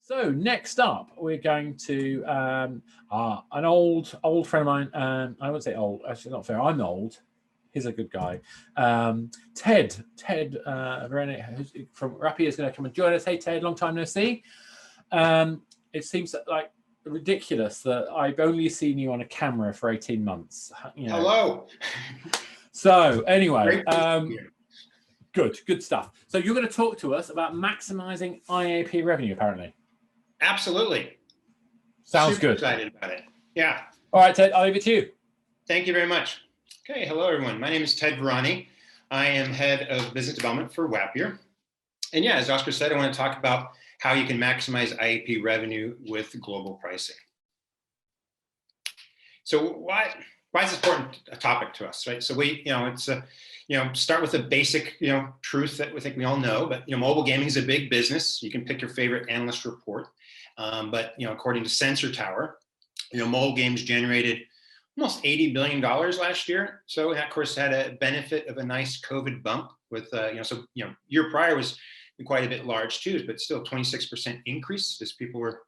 So next up, we're going to an old friend of mine. I wouldn't say old. Actually, not fair. I'm old. He's a good guy. Ted Verani from Wappier is going to come and join us. Hey, Ted, long time no see. It seems like ridiculous that I've only seen you on a camera for 18 months. You know. Hello. So anyway, good stuff. So you're going to talk to us about maximizing IAP revenue, apparently. Absolutely. Sounds Super good. Excited about it. Yeah. All right, Ted, I'll leave it to you. Thank you very much. Okay, hello everyone. My name is Ted Verani. I am head of business development for Wappier. And yeah, as Oscar said, I want to talk about how you can maximize IAP revenue with global pricing. So why is this important a topic to us, right? So it's start with a basic, truth that we think we all know, but mobile gaming is a big business. You can pick your favorite analyst report. But according to Sensor Tower, mobile games generated almost $80 billion last year. So that, of course, had a benefit of a nice COVID bump with, year prior was quite a bit large too, but still 26% increase as people were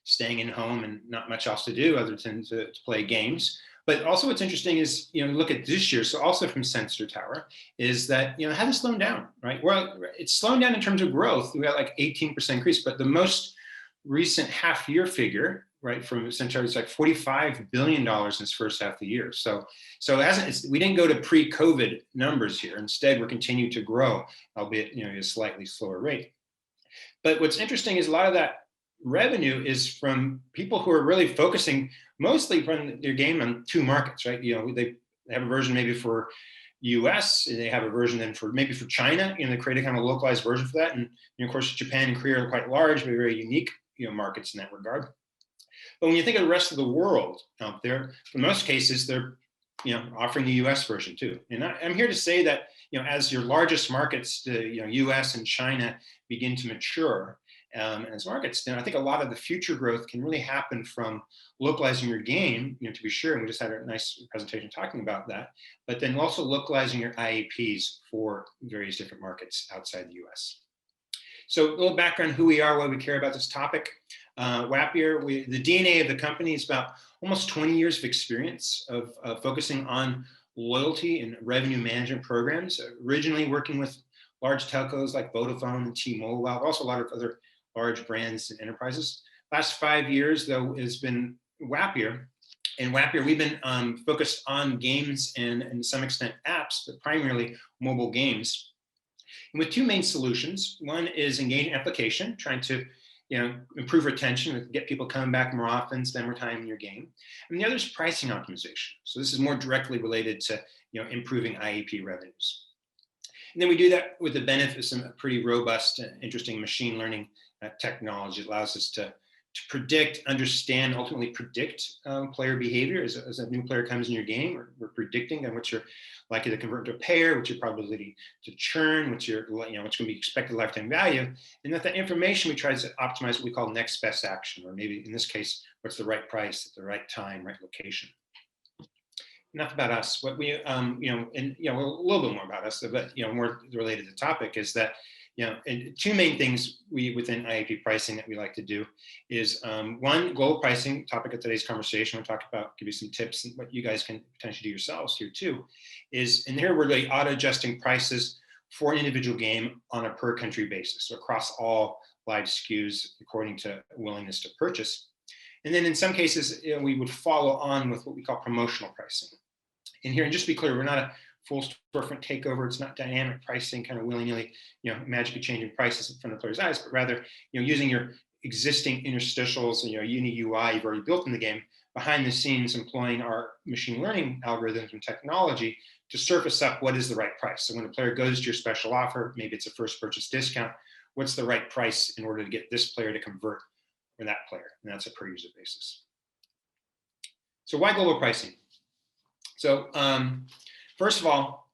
staying in home and not much else to do other than to play games. But also what's interesting is, look at this year, so also from Sensor Tower, is that, it hasn't slowed down, right? Well, it's slowing down in terms of growth. We got like 18% increase, but the most recent half-year figure, right, from Centaur is like $45 billion in its first half of the year. So we didn't go to pre-COVID numbers here. Instead, we're continuing to grow, albeit at a slightly slower rate. But what's interesting is a lot of that revenue is from people who are really focusing mostly from their game on two markets, right? They have a version maybe for US, they have a version then for maybe for China, they create a kind of localized version for that. And of course, Japan and Korea are quite large, but very unique markets in that regard. But when you think of the rest of the world out there, in most cases, they're offering the US version too. And I'm here to say that as your largest markets, the US and China begin to mature, as markets, then I think a lot of the future growth can really happen from localizing your game, to be sure, and we just had a nice presentation talking about that, but then also localizing your IAPs for various different markets outside the US. So a little background, who we are, why we care about this topic. Wappier, the DNA of the company is about almost 20 years of experience of focusing on loyalty and revenue management programs, originally working with large telcos like Vodafone and T-Mobile, also a lot of other large brands and enterprises. Last 5 years, though, has been Wappier. And Wappier, we've been focused on games and to some extent apps, but primarily mobile games. And with two main solutions. One is engaging application, trying to improve retention, get people coming back more often, spend more time in your game. And the other is pricing optimization. So this is more directly related to improving IAP revenues. And then we do that with the benefit of some pretty robust and interesting machine learning technology. It allows us to predict, understand, ultimately predict player behavior as a new player comes in your game. We're predicting and what you're likely to convert to a pair, what's your probability to churn, what's your what's going to be expected lifetime value, and that information we try to optimize what we call next best action, or maybe in this case, what's the right price at the right time, right location. Enough about us. What we a little bit more about us, but more related to the topic is that. And two main things within IAP pricing that we like to do is one, global pricing, topic of today's conversation. We'll talk about, give you some tips and what you guys can potentially do yourselves here too, is, and here we're really auto-adjusting prices for an individual game on a per country basis, so across all live SKUs according to willingness to purchase. And then in some cases, we would follow on with what we call promotional pricing. And here, and just to be clear, we're not a full storefront takeover. It's not dynamic pricing, kind of willy-nilly, magically changing prices in front of the player's eyes, but rather, using your existing interstitials and uni UI you've already built in the game, behind the scenes employing our machine learning algorithms and technology to surface up what is the right price. So when a player goes to your special offer, maybe it's a first purchase discount, what's the right price in order to get this player to convert for that player? And that's a per user basis. So why global pricing? So, first of all,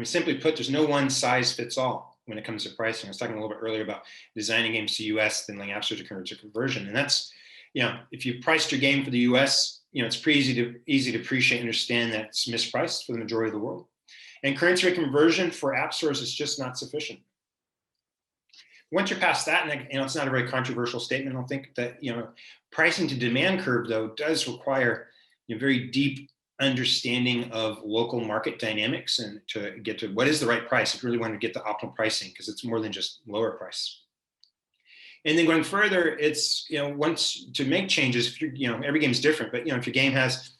simply put, there's no one size fits all when it comes to pricing. I was talking a little bit earlier about designing games to US, then letting app stores to conversion. And that's, if you priced your game for the US, it's pretty easy to appreciate and understand that it's mispriced for the majority of the world. And currency rate conversion for app stores is just not sufficient. Once you're past that, and it's not a very controversial statement, I don't think that, pricing to demand curve though does require very deep understanding of local market dynamics, and to get to what is the right price. If you really want to get the optimal pricing, because it's more than just lower price. And then going further, it's, once to make changes, if you're, every game is different, but, if your game has,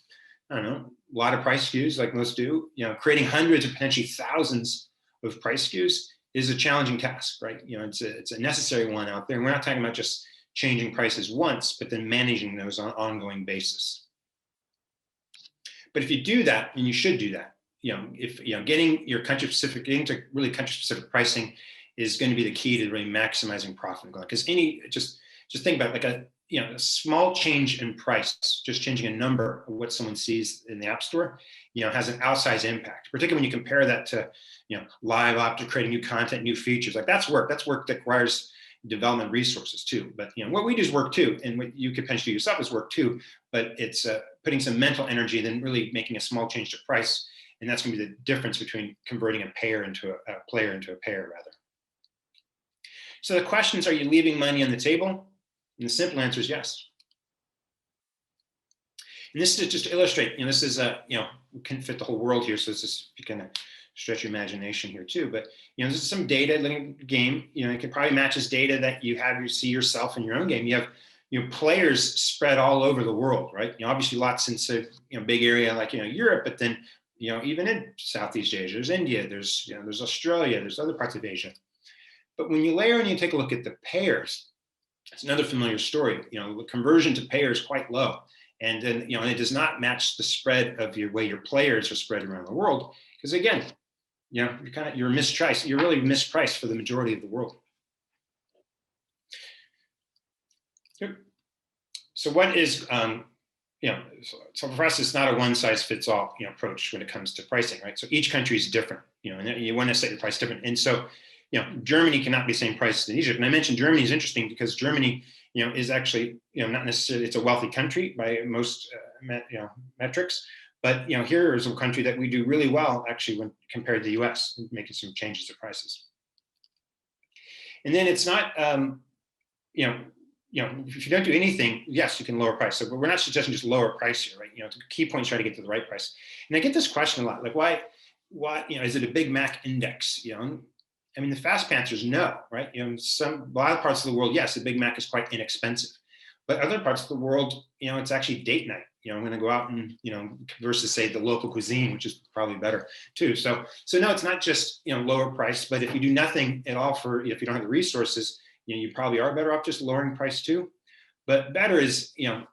I don't know, a lot of price SKUs like most do, creating hundreds or potentially thousands of price SKUs is a challenging task, right? It's a necessary one out there. And we're not talking about just changing prices once, but then managing those on an ongoing basis. But if you do that, and you should do that, if getting your getting to really country-specific pricing is going to be the key to really maximizing profit. Because just think about it, like a small change in price, just changing a number of what someone sees in the App Store, has an outsized impact. Particularly when you compare that to, live ops, to creating new content, new features. Like that's work. That's work that requires development resources too. But what we do is work too, and what you could potentially do yourself is work too. But it's putting some mental energy, then really making a small change to price, and that's going to be the difference between converting a player into a payer, rather. So the questions: are you leaving money on the table? And the simple answer is yes. And this is just to illustrate. This is we can fit the whole world here, so it's just, you can stretch your imagination here too. But this is some data in the game. It can probably match this data that you see yourself in your own game. You have players spread all over the world, right? Obviously lots in big area like Europe, but then even in Southeast Asia, there's India, there's Australia, there's other parts of Asia. But when you layer and you take a look at the payers, it's another familiar story. The conversion to payer is quite low, and then it does not match the spread of your way your players are spread around the world. Because again, you're mispriced. You're really mispriced for the majority of the world. So what is so for us, it's not a one size fits all approach when it comes to pricing, right? So each country is different, and you want to set your price different. And so Germany cannot be the same price as Egypt. And I mentioned Germany is interesting because Germany, is actually, not necessarily, it's a wealthy country by most, metrics. But, here is a country that we do really well, actually, when compared to the US, making some changes to prices. And then it's not, if you don't do anything, yes, you can lower price. So, but we're not suggesting just lower price here, right? The key point is try to get to the right price. And I get this question a lot, like why, is it a Big Mac index? I mean, the fast answer is no, right? A lot of parts of the world, yes, the Big Mac is quite inexpensive, but other parts of the world, it's actually date night. I'm going to go out and, versus say the local cuisine, which is probably better too. So no, it's not just, lower price, but if you do nothing at all if you don't have the resources, you probably are better off just lowering price too. But better is, a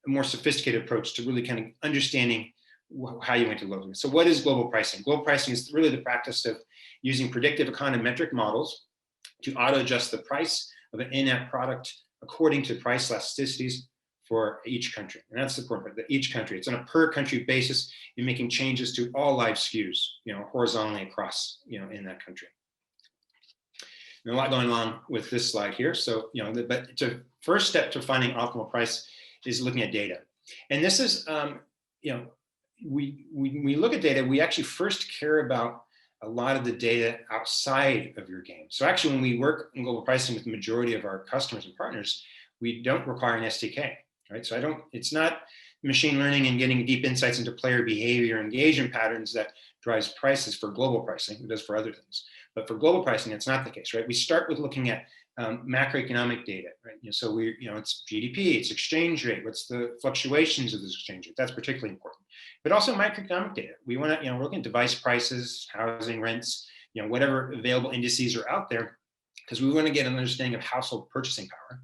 more sophisticated approach to really kind of understanding how you went to lower. So what is global pricing? Global pricing is really the practice of using predictive econometric models to auto-adjust the price of an in-app product according to price elasticities for each country. And that's the important part, that each country, it's on a per country basis in making changes to all live SKUs, horizontally across, in that country. And a lot going on with this slide here. So, but the first step to finding optimal price is looking at data. And this is, we look at data, we actually first care about a lot of the data outside of your game. So actually, when we work in global pricing with the majority of our customers and partners, we don't require an SDK, right? So it's not machine learning and getting deep insights into player behavior, engagement patterns that drives prices for global pricing. It does for other things. But for global pricing, that's not the case, right? We start with looking at macroeconomic data, right? So it's GDP, it's exchange rate, what's the fluctuations of this exchange rate? That's particularly important. But also microeconomic data. We want to, we're looking at device prices, housing rents, whatever available indices are out there, because we want to get an understanding of household purchasing power.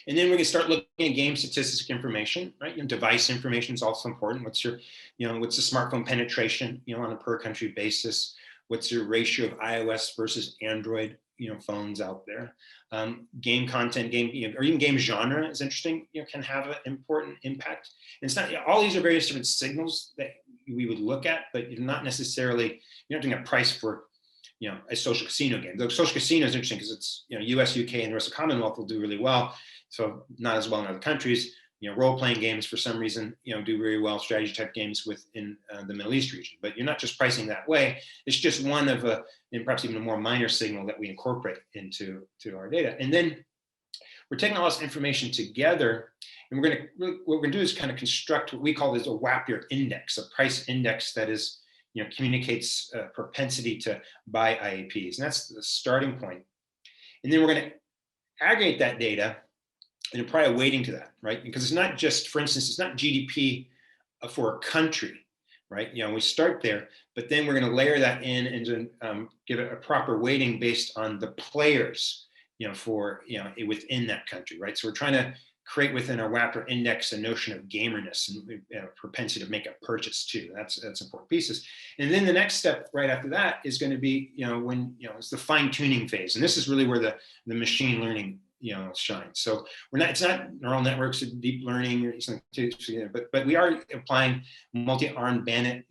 And then we can start looking at game statistic information, right? Device information is also important. What's your, what's the smartphone penetration, on a per country basis? What's your ratio of iOS versus Android, phones out there? Game content, or even game genre is interesting, can have an important impact. And it's not, all these are various different signals that we would look at, but you're not necessarily, you're not doing a price for, a social casino game. The social casino is interesting because it's, US, UK, and the rest of the Commonwealth will do really well. So not as well in other countries, role-playing games for some reason, do very well, strategy type games within the Middle East region. But you're not just pricing that way. It's just one of and perhaps even a more minor signal that we incorporate into our data. And then we're taking all this information together, and what we're gonna do is kind of construct what we call this a wappier index, a price index that is, communicates propensity to buy IAPs, and that's the starting point. And then we're going to aggregate that data and apply a weighting to that, right? Because it's not just, for instance, it's not GDP for a country, right? We start there, but then we're going to layer that in and give it a proper weighting based on the players, within that country, right? So we're trying to create within our wappier index a notion of gamerness and propensity to make a purchase too. That's important pieces. And then the next step right after that is going to be, when it's the fine tuning phase, and this is really where the machine learning shines. So it's not neural networks, deep learning or something, but we are applying multi-armed bandit,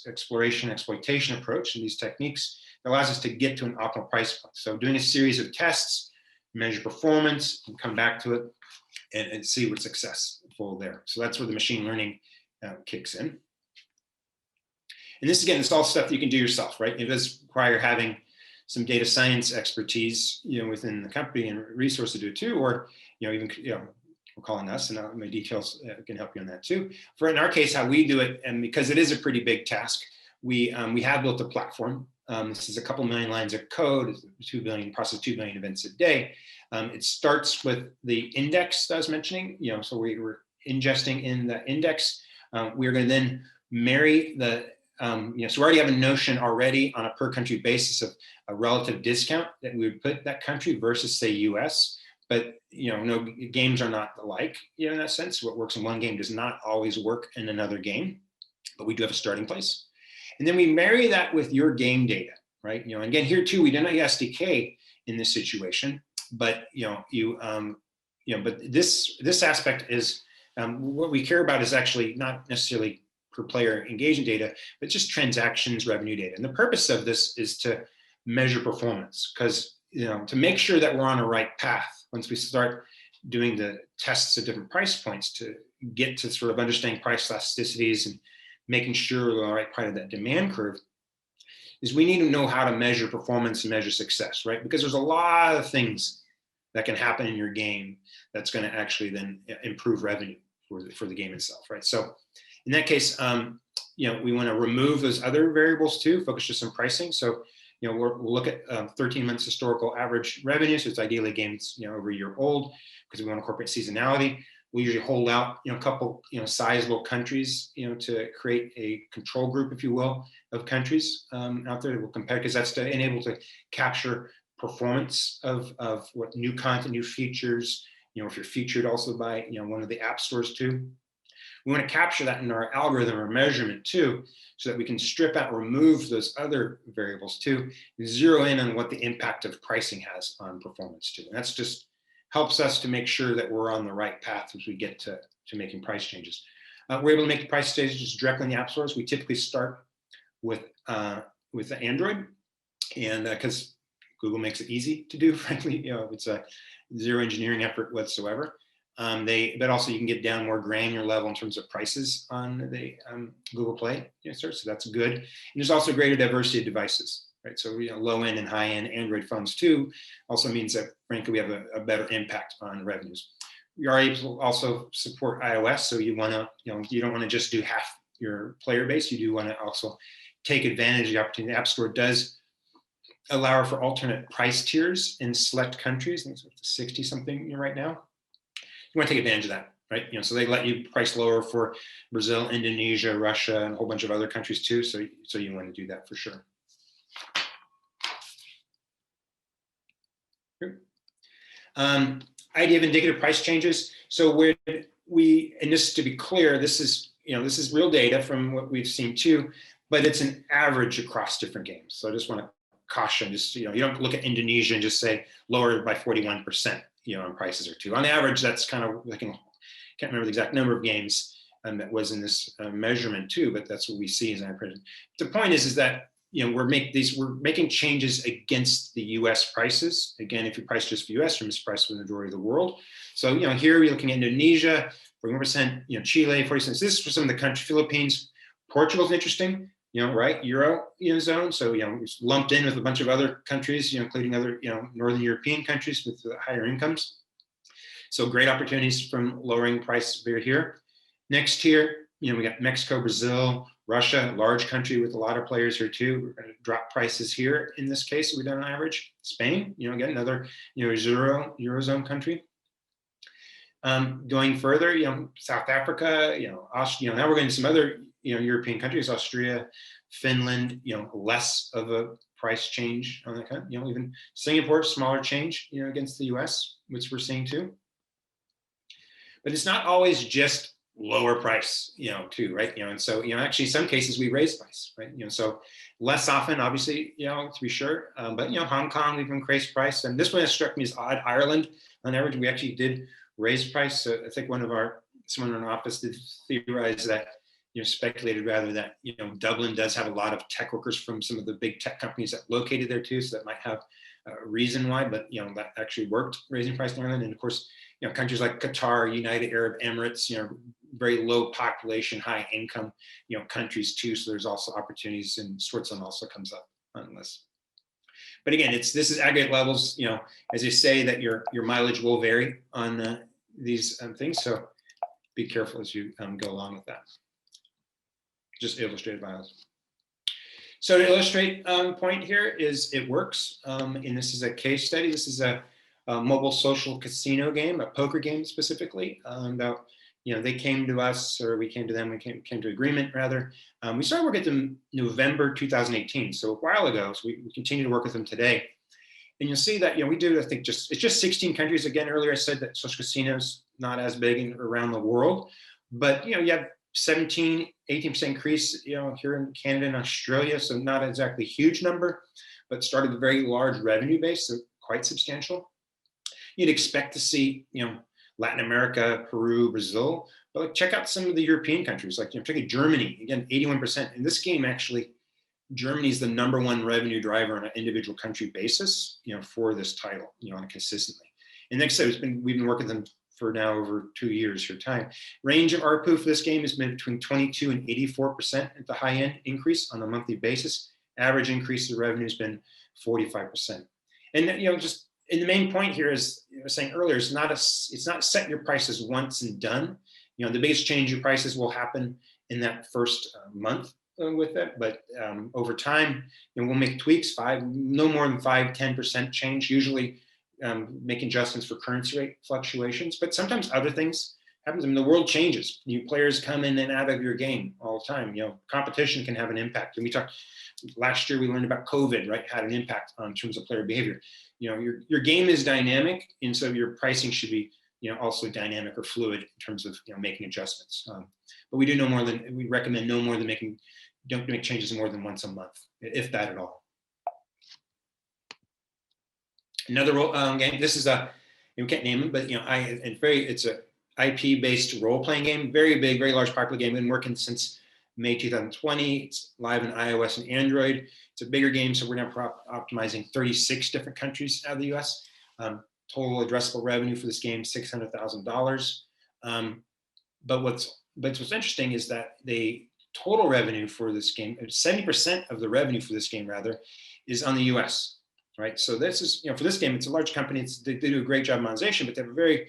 exploration, exploitation approach and these techniques that allows us to get to an optimal price point. So doing a series of tests, measure performance, and come back to it and see what's successful there. So that's where the machine learning kicks in. And this, again, it's all stuff that you can do yourself, right? It does require having some data science expertise, within the company and resource to do it too, or, even, we're calling us, and my details can help you on that too. In our case, how we do it, and because it is a pretty big task, we have built a platform. This is a couple million lines of code, 2 billion, process 2 billion events a day. It starts with the index that I was mentioning, so we were ingesting in the index. We're going to then marry the, so we already have a notion already on a per country basis of a relative discount that we would put that country versus, say, US. But, no games are not alike, in that sense. What works in one game does not always work in another game, but we do have a starting place. And then we marry that with your game data, right? Again, here too, we don't have SDK in this situation, but but this aspect is what we care about is actually not necessarily per player engagement data, but just transactions, revenue data. And the purpose of this is to measure performance, because to make sure that we're on the right path once we start doing the tests at different price points to get to sort of understanding price elasticities and making sure we're on the right part of that demand curve, is we need to know how to measure performance and measure success, right? Because there's a lot of things that can happen in your game that's going to actually then improve revenue for the game itself, right? So in that case, we want to remove those other variables too, focus just on pricing. So, we'll look at 13 months historical average revenue. So it's ideally games, over a year old, because we want to incorporate seasonality. We usually hold out, a couple, sizable countries, to create a control group, if you will, of countries out there that we'll compare, because that's to enable to capture performance of what new content, new features, if you're featured also by, one of the app stores too. We want to capture that in our algorithm or measurement too, so that we can strip out, remove those other variables too, and zero in on what the impact of pricing has on performance too. And that's just helps us to make sure that we're on the right path as we get to making price changes. We're able to make the price changes directly in the app stores. We typically start with the Android, and because Google makes it easy to do, frankly, it's a zero engineering effort whatsoever. But also you can get down more granular level in terms of prices on the Google Play search, so that's good. And there's also greater diversity of devices, right? So low end and high end Android phones too also means that frankly we have a better impact on revenues. We are able to also support iOS, so you want to you don't want to just do half your player base. You do want to also take advantage of the opportunity. The App Store does allow for alternate price tiers in select countries. I think it's 60 something right now. You want to take advantage of that, right? So they let you price lower for Brazil, Indonesia, Russia, and a whole bunch of other countries too. So you want to do that for sure. Idea of indicative price changes. So where and just to be clear, this is real data from what we've seen too, but it's an average across different games. So I just want to caution, you don't look at Indonesia and just say lower by 41%. On prices or two. On average, that's kind of, I can't remember the exact number of games that was in this measurement too, but that's what we see as average. The point is that we're making changes against the U.S. prices. Again, if you price just for U.S., you're mispriced for the majority of the world. So here we're looking at Indonesia. 41%, Chile, 40%. This is for some of the countries. Philippines, Portugal's interesting, right? Euro, zone. So, it's lumped in with a bunch of other countries, including other, Northern European countries with higher incomes. So great opportunities from lowering price here. Next tier, we got Mexico, Brazil, Russia, large country with a lot of players here too. We're going to drop prices here in this case. We've done on average. Spain, again, another, Eurozone country. Going further, South Africa, Austria, now we're going to some other, European countries, Austria, Finland, less of a price change on that kind, even Singapore, smaller change, against the US, which we're seeing too. But it's not always just lower price, too, right? And so, actually in some cases we raise price, right? So less often, obviously, to be sure, but, Hong Kong, we've increased price. And this one has struck me as odd. Ireland, on average, we actually did raise price. So I think someone in our office did theorize that, speculated rather that, Dublin does have a lot of tech workers from some of the big tech companies that located there too. So that might have a reason why, but, that actually worked, raising price in Ireland. And of course, countries like Qatar, United Arab Emirates, very low population, high income, countries too. So there's also opportunities, and Switzerland also comes up on the list. But again, this is aggregate levels, as you say, that your mileage will vary on these things. So be careful as you go along with that. Just illustrated by us. So to illustrate point here is it works. And this is a case study. This is a mobile social casino game, a poker game specifically. About, they came to us, or we came to them. We came to agreement rather. We started working with them November 2018, so a while ago. So we continue to work with them today. And you'll see that we do. I think it's just 16 countries. Again, earlier I said that social casinos not as big around the world, but you have 18% increase, here in Canada and Australia. So not exactly a huge number, but started a very large revenue base, so quite substantial. You'd expect to see, Latin America, Peru, Brazil, but check out some of the European countries, like particularly Germany, again, 81%. In this game, actually, Germany is the #1 revenue driver on an individual country basis, for this title, on consistently. And next, we've been working with them for now over 2 years here time. Range of ARPU for this game has been between 22 and 84% at the high end increase on a monthly basis. Average increase of revenue has been 45%. And just and the main point here is, I was saying earlier, it's not set your prices once and done. The biggest change in prices will happen in that first month with it, but over time, we'll make tweaks, no more than 5-10% change, usually making adjustments for currency rate fluctuations, but sometimes other things happen. I mean, the world changes. New players come in and out of your game all the time. Competition can have an impact. And we talked last year, we learned about COVID, right? Had an impact in terms of player behavior. Your game is dynamic, and so your pricing should be, also dynamic or fluid in terms of, making adjustments. But we recommend no more than don't make changes more than once a month, if that at all. Another game. This is we can't name it, but it's a IP-based role-playing game. Very big, very large, popular game. Been working since May 2020. It's live in iOS and Android. It's a bigger game, so we're now optimizing 36 different countries out of the US. Total addressable revenue for this game, $600,000. But what's interesting is that the total revenue for this game, 70% of the revenue for this game, rather, is on the US. Right, so this is, for this game, it's a large company. They do a great job of monetization, but they have a very,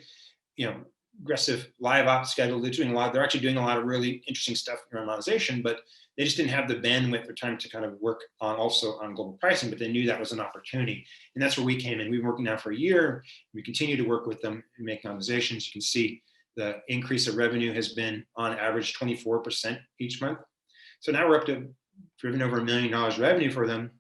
aggressive live ops schedule. They're actually doing a lot of really interesting stuff around monetization, but they just didn't have the bandwidth or time to kind of work also on global pricing. But they knew that was an opportunity, and that's where we came in. We've been working now for a year. We continue to work with them and make monetizations. You can see the increase of revenue has been on average 24% each month. So now we're up to driven over $1 million revenue for them.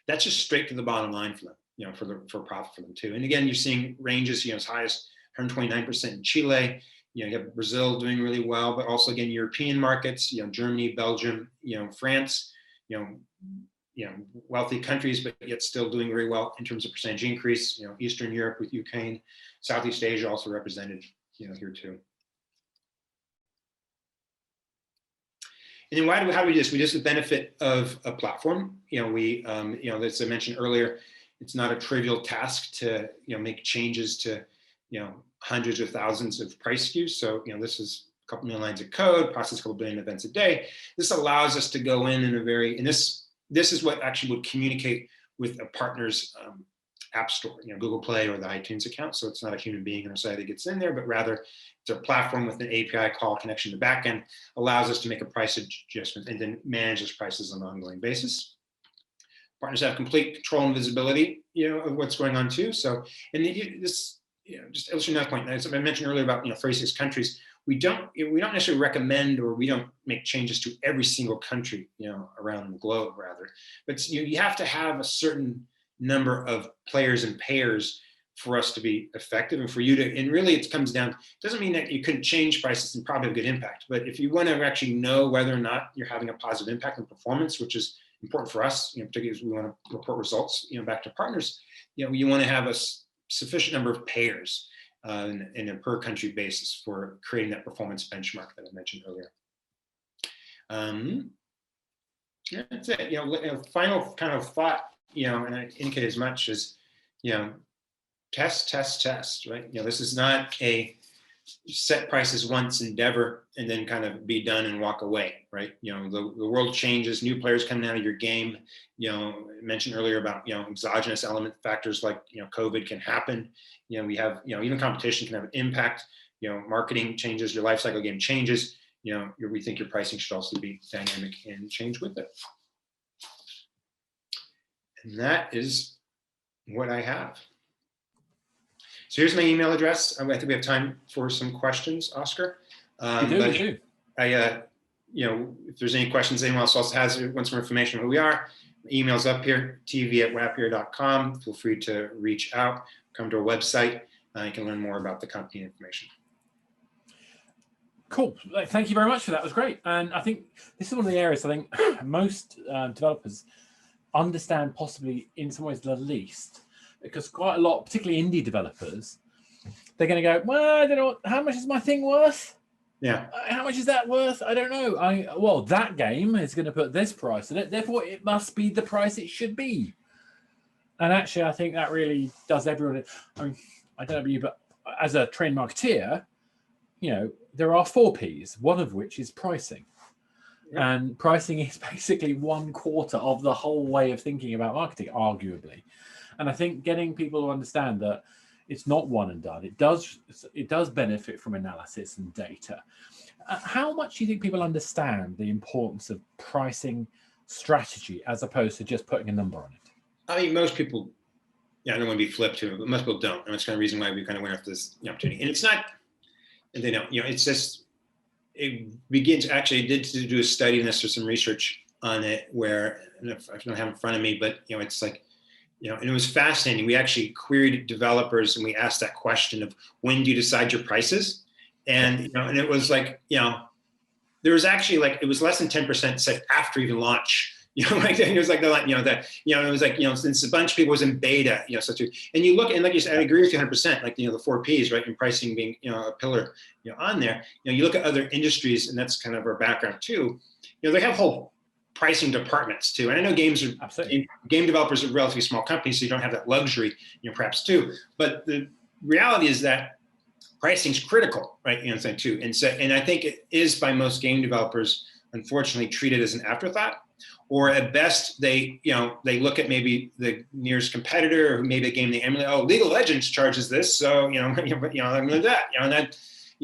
That's just straight to the bottom line for them, for profit for them too. And again, you're seeing ranges, as high as 129% in Chile. You have Brazil doing really well, but also again, European markets, Germany, Belgium, France, wealthy countries, but yet still doing very well in terms of percentage increase. Eastern Europe with Ukraine, Southeast Asia also represented, here too. And then how do we do this? We just the benefit of a platform. As I mentioned earlier, it's not a trivial task to make changes to hundreds of thousands of price SKUs. So, this is a couple million lines of code, process a couple billion events a day. This allows us to go in a very, and this is what actually would communicate with a partner's app store, Google Play or the iTunes account. So it's not a human being on our side that gets in there, but rather it's a platform with an API call connection to the backend, allows us to make a price adjustment and then manage those prices on an ongoing basis. Partners have complete control and visibility, of what's going on too. So, and this, just illustrating that point, as I mentioned earlier about 36 countries, we don't necessarily recommend, or we don't make changes to every single country, around the globe rather, but you have to have a certain number of players and payers for us to be effective, and for you to, and really it comes down, doesn't mean that you couldn't change prices and probably have a good impact, but if you want to actually know whether or not you're having a positive impact on performance, which is important for us, particularly as we want to report results, back to partners, you want to have a sufficient number of payers in a per country basis for creating that performance benchmark that I mentioned earlier. That's it. Final kind of thought, and I indicate as much as, test, right? This is not a set prices once endeavor and then kind of be done and walk away, right? The world changes, new players coming out of your game. I mentioned earlier about, exogenous element factors like, COVID can happen. We have, even competition can have an impact. Marketing changes, your life cycle game changes. We think your pricing should also be dynamic and change with it. And that is what I have. So here's my email address. I think we have time for some questions, Oscar. We do. If there's any questions anyone else also has, wants more information on who we are, email's up here, tv@wappier.com. Feel free to reach out, come to our website. You can learn more about the company information. Cool. Thank you very much for that. It was great. And I think this is one of the areas I think most developers understand possibly in some ways the least, because quite a lot, particularly indie developers, they're going to go, well, I don't know, how much is my thing worth? Yeah. How much is that worth? I don't know. Well, that game is going to put this price in it, therefore it must be the price it should be. And actually, I think that really does everyone. I mean, I don't know about you, but as a trained marketeer, there are 4 Ps, one of which is pricing. Yep. And pricing is basically 1/4 of the whole way of thinking about marketing, arguably. And I think getting people to understand that it's not one and done. It does benefit from analysis and data. How much do you think people understand the importance of pricing strategy as opposed to just putting a number on it? I mean, most people, I don't want to be flip to it, but most people don't. And that's kind of the reason why we kind of went after this opportunity. And it's not, and they don't, it's just, it begins, actually I did do a study on this or some research on it where, and if I don't have it in front of me, but it's like, and it was fascinating. We actually queried developers and we asked that question of when do you decide your prices? And, and it was like, there was actually like, it was less than 10% said after even launch, like it was like it was like, since a bunch of people was in beta, and you look, and like you said, I agree with you 100%, like, the 4 Ps, right? And pricing being, a pillar, on there, you look at other industries, and that's kind of our background too, they have whole pricing departments too. And I know game developers are relatively small companies, so you don't have that luxury, perhaps too. But the reality is that pricing is critical, right? Too. And so, and I think it is by most game developers, unfortunately, treated as an afterthought, or at best they look at maybe the nearest competitor, or maybe a game they emulate. Oh, League of Legends charges this, so I'm gonna do that, and that.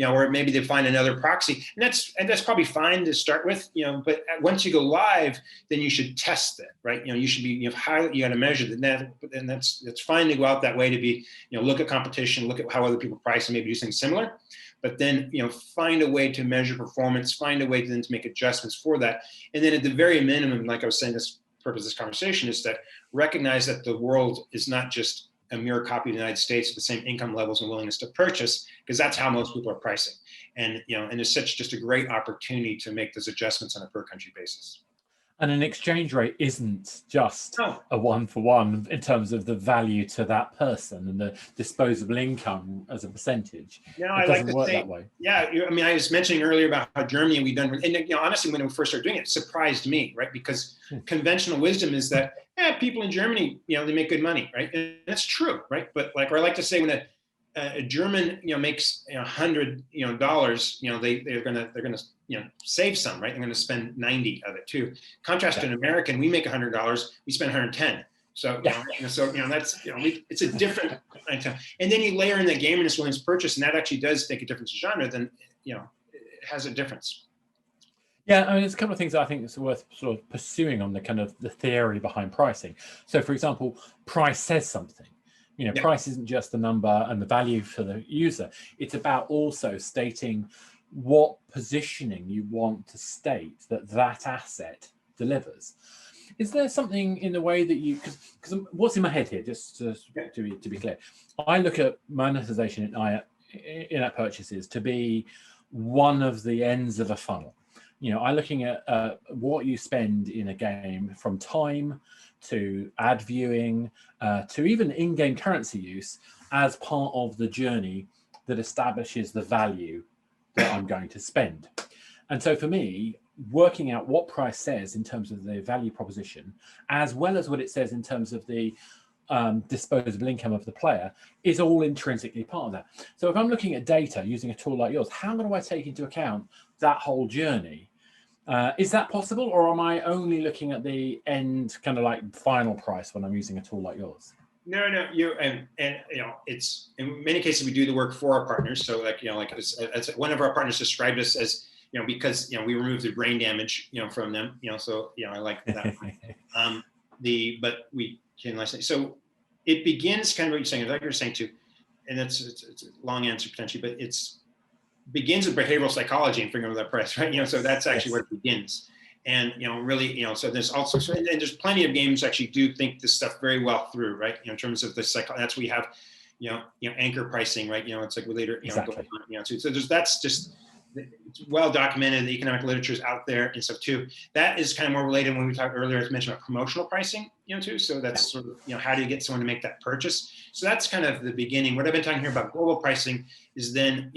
Or maybe they find another proxy, and that's probably fine to start with, but once you go live, then you should test it, right? You should be, you got to measure that, and that's fine to go out that way to be, look at competition, look at how other people price, and maybe do something similar, but then, find a way to measure performance, find a way then to make adjustments for that, and then at the very minimum, like I was saying, this purpose of this conversation is that recognize that the world is not just a mirror copy of the United States with the same income levels and willingness to purchase, because that's how most people are pricing. And, and it's such just a great opportunity to make those adjustments on a per country basis. And an exchange rate isn't just a 1-for-1 in terms of the value to that person and the disposable income as a percentage. No, it doesn't work that way. Yeah, I mean, I was mentioning earlier about how Germany we've done, and honestly, when we first started doing it, it surprised me, right? Because conventional wisdom is that people in Germany, they make good money, right? And that's true, right? But like, or I like to say when a German, makes $100, they're gonna save some, right? They're gonna spend 90 of it too. Contrast to an American, we make $100, we spend 110. So that's it's a different item. And then you layer in the gamerness willingness to purchase, and that actually does make a difference in genre. Then it has a difference. Yeah, I mean, there's a couple of things that I think it's worth sort of pursuing on the kind of the theory behind pricing. So, for example, price says something. Price isn't just the number and the value for the user. It's about also stating what positioning you want to state that asset delivers. Is there something in the way that you, because what's in my head here, just to be clear, I look at monetization in-app purchases to be one of the ends of a funnel. I'm looking at what you spend in a game, from time to ad viewing to even in-game currency use, as part of the journey that establishes the value that I'm going to spend. And so for me, working out what price says in terms of the value proposition, as well as what it says in terms of the disposable income of the player, is all intrinsically part of that. So if I'm looking at data using a tool like yours, how do I take into account that whole journey? Is that possible, or am I only looking at the end kind of like final price when I'm using a tool like yours? No, it's in many cases we do the work for our partners. So as one of our partners described us as, because we removed the brain damage from them, so I like that. But we can listen. So it begins kind of what you're saying, like you're saying too, and it's a long answer potentially, but begins with behavioral psychology and figuring out that price, right? So that's actually where it begins. And really, so there's also, and there's plenty of games actually do think this stuff very well through, right? In terms of the that's we have, anchor pricing, right? It's like we later, exactly. So that's just, it's well documented. The economic literature is out there and stuff too. That is kind of more related when we talked earlier, as mentioned, about promotional pricing, too. So that's sort of, how do you get someone to make that purchase? So that's kind of the beginning. What I've been talking here about global pricing is then,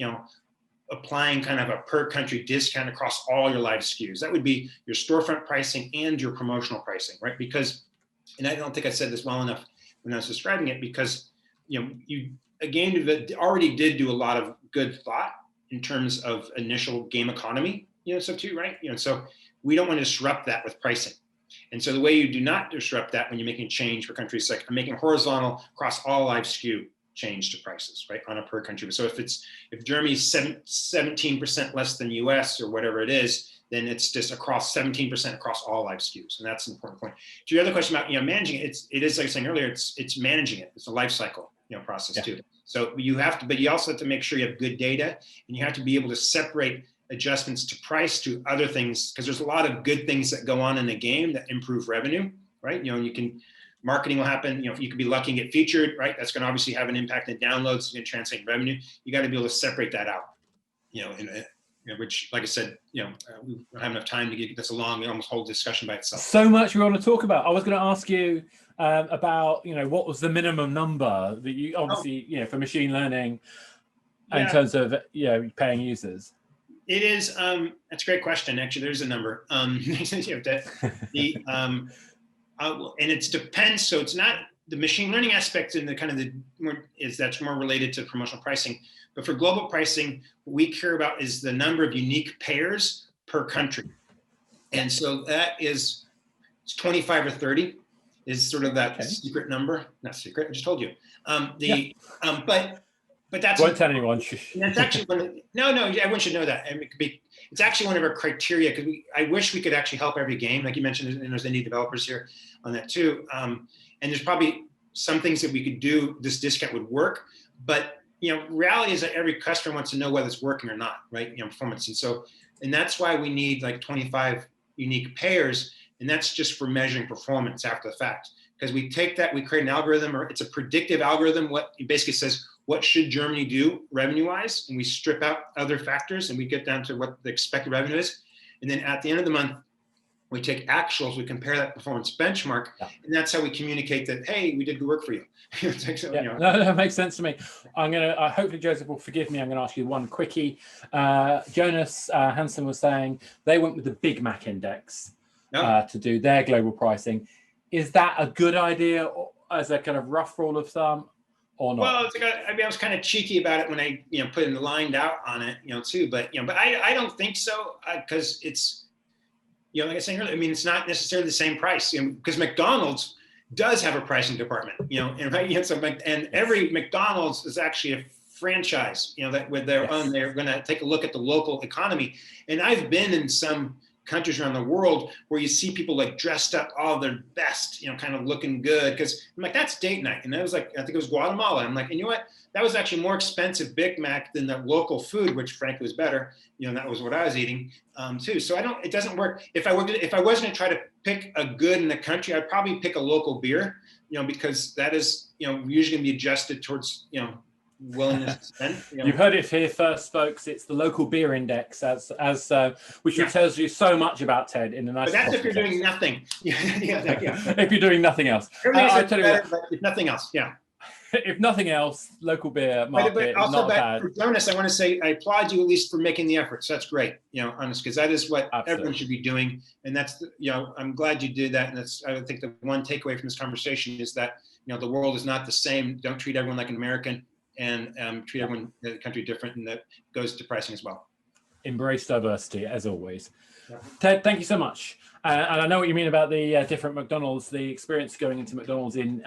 applying kind of a per country discount across all your live SKUs. That would be your storefront pricing and your promotional pricing, right? Because, and I don't think I said this well enough when I was describing it, because, a game that already did do a lot of good thought in terms of initial game economy, so too, right? So we don't want to disrupt that with pricing. And so the way you do not disrupt that when you're making change for countries, like I'm making horizontal across all live SKU change to prices, right, on a per country. So if Germany's 17% less than US or whatever it is, then it's just across 17% across all live SKUs. And that's an important point. To your other question about managing it, it is, like I was saying earlier, it's managing it. It's a life cycle process too. So you have to, but you also have to make sure you have good data, and you have to be able to separate adjustments to price to other things, because there's a lot of good things that go on in the game that improve revenue, right? Marketing will happen. You could be lucky and get featured, right? That's going to obviously have an impact in downloads and translate revenue. You got to be able to separate that out, which, like I said, we don't have enough time to get this a long, almost whole discussion by itself. So much we want to talk about. I was going to ask you about, what was the minimum number that you obviously, for machine learning in terms of, paying users? It is. That's a great question. Actually, there's a number. And it depends. So it's not the machine learning aspect in the kind of that's more related to promotional pricing. But for global pricing, what we care about is the number of unique pairs per country. And so that is, it's 25 or 30 is sort of that secret number. Not secret, I just told you. But that's, won't tell anyone. That's actually everyone should know that. And it's actually one of our criteria, because I wish we could actually help every game, like you mentioned, and there's indie developers here on that too. And there's probably some things that we could do. This discount would work, but reality is that every customer wants to know whether it's working or not, right? Performance, and that's why we need like 25 unique pairs, and that's just for measuring performance after the fact. Because we take that, we create an algorithm, or it's a predictive algorithm. What it basically says, what should Germany do revenue-wise? And we strip out other factors, and we get down to what the expected revenue is. And then at the end of the month, we take actuals, we compare that performance benchmark, and that's how we communicate that, hey, we did good work for you. No, that makes sense to me. I'm going to, hopefully Joseph will forgive me, I'm going to ask you one quickie. Jonas Hansen was saying they went with the Big Mac index to do their global pricing. Is that a good idea as a kind of rough rule of thumb? or not? Well, it's like I was kind of cheeky about it when I, put in the lined out on it, too. But but I don't think so, because it's, like I was saying earlier, I mean, it's not necessarily the same price, because McDonald's does have a pricing department, and every McDonald's is actually a franchise, that with their own, they're going to take a look at the local economy. And I've been in some countries around the world where you see people like dressed up all their best, kind of looking good. Because I'm like, that's date night. And that was like, I think it was Guatemala. I'm like, and you know what? That was actually more expensive Big Mac than the local food, which frankly was better. That was what I was eating too. So it doesn't work. If I was going to try to pick a good in the country, I'd probably pick a local beer, because that is, usually going to be adjusted towards, willingness to spend. You've heard it here first, folks. It's the local beer index, which tells you so much about Ted in a nice. But that's if you're doing nothing. If you're doing nothing else, I tell you better, if nothing else, If nothing else, local beer market, also, not bad. For Jonas, I want to say I applaud you at least for making the effort. So that's great, honest, because that is what everyone should be doing, and that's I'm glad you did that. And that's, I think, the one takeaway from this conversation is that the world is not the same. Don't treat everyone like an American, and treat everyone in the country different, and that goes to pricing as well. Embrace diversity, as always. Yeah. Ted, thank you so much. And I know what you mean about the different McDonald's, the experience going into McDonald's in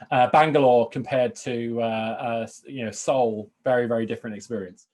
Bangalore compared to Seoul. Very, very different experience.